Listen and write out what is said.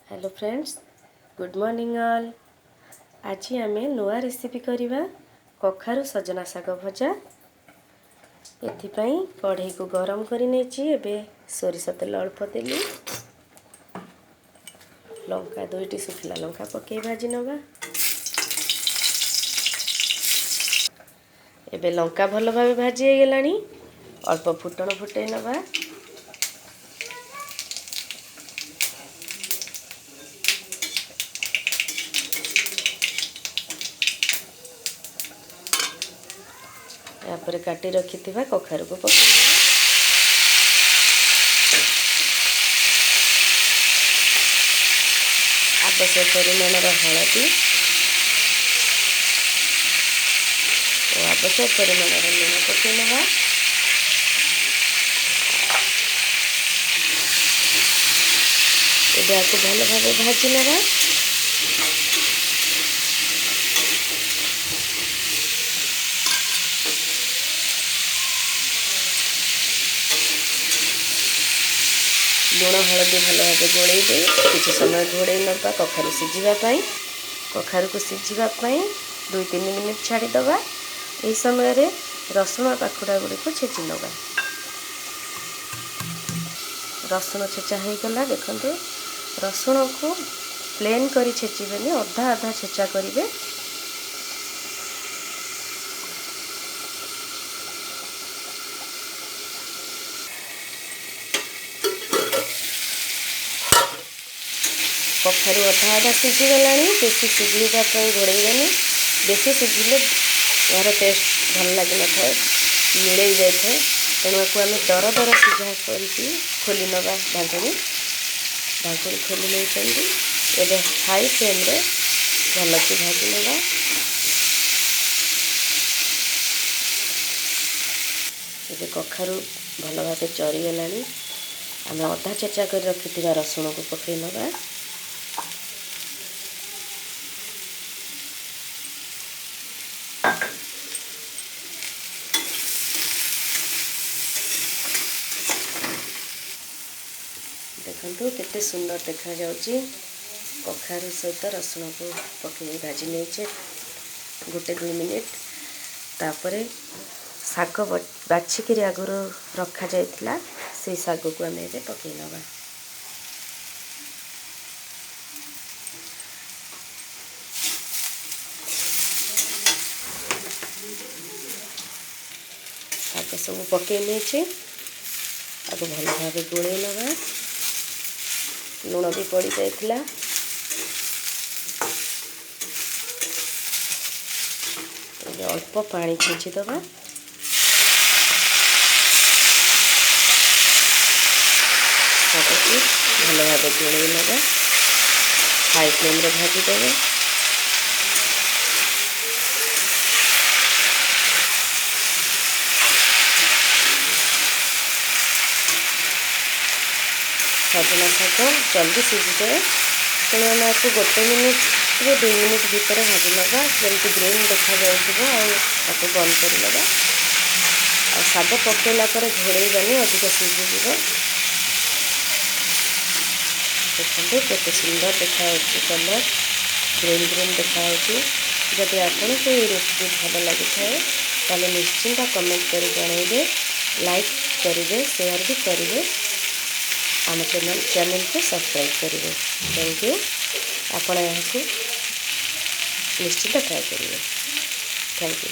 Hello friends, good morning all. आज आम नुआ रेसिपी करवा कखारु सजना साग भजा। एथिपाई कढ़ई को गरम करी एबे सोरिष तेल अल्प देली, लंका दुईटी सुखिला लंका पकई भाजी नवा। एबे लंका भल भाव भाजी हो गलानी, अल्प फुटण फुटई नवा। यापर काटी रखि कखारु को पकई आवश्यक परिमाण हलदी और आवश्यक परिमाण लुण पकई नवा। एबे आपको भल भाव भाजी नवा। लुण हलदी भल भाव गोल दे किसी समय घोड़े नवा कखारु सीझापी। कखारु को सीझापी 2-3 मिनिट छाड़ीदबा। यह समय रसुण पाखुड़ा गुड़ी को छेची नवा। रसुण छेचा हो गला। देखते रसुण को प्लेन करी छेचिबेनी, अधा अधा छेचा करेंगे। कखारु अधा अधा सीझीगला, बेसी सीझापी घोड़ेबनी। बेसी सीझिले यार टेस्ट भल लगे न था, मिलई जाए। तेणु आपको आम दर दर सीझा कर खोली नवा। ढांकुणी खोली नहीं एबे हाई फ्लेम रे भल की भाजी नवा। ये कखारु भल भाव चरीगला, आम अधा चेचा कर रखि रसुण को पकई नवा। देखो केते सुंदर देखा जाउची। कखारु सहित रसुण को पकई भाजी नहीं 1-2 मिनिट। तापरे साग बाछिकी आगर रखा जाइथिला, से साग को आम ए पकई नवा। साग सब पकई नहीं आगे भल भाव गोल नवा। लुण भी पड़ जाइथिला। अल्प पानी छींची दबा। भल भाव गोल नवा। हाई फ्लेम रे भाजी देवे। सजना शाग जल्दी सीझी जाए, तेणु आम आपको 1 मिनिट 2 मिनिट भितर भाजी नवा। जमी ग्रीन देखा आपको बंद कर नवा। शाग पकईला घोड़ेबानी, अधिक सीझीज। देखते केते सुंदर देखा कलर ग्रीन ग्रीन देखा। जदि आपको ये रेसिपी भल लगी था निश्चिंत कमेंट कर जनइबे, लाइक करेंगे, शेयर भी करेंगे। आम चैनल को सब्सक्राइब करेंगे। Thank you. आपण यहाँ निश्चित ट्राए करेंगे। Thank you.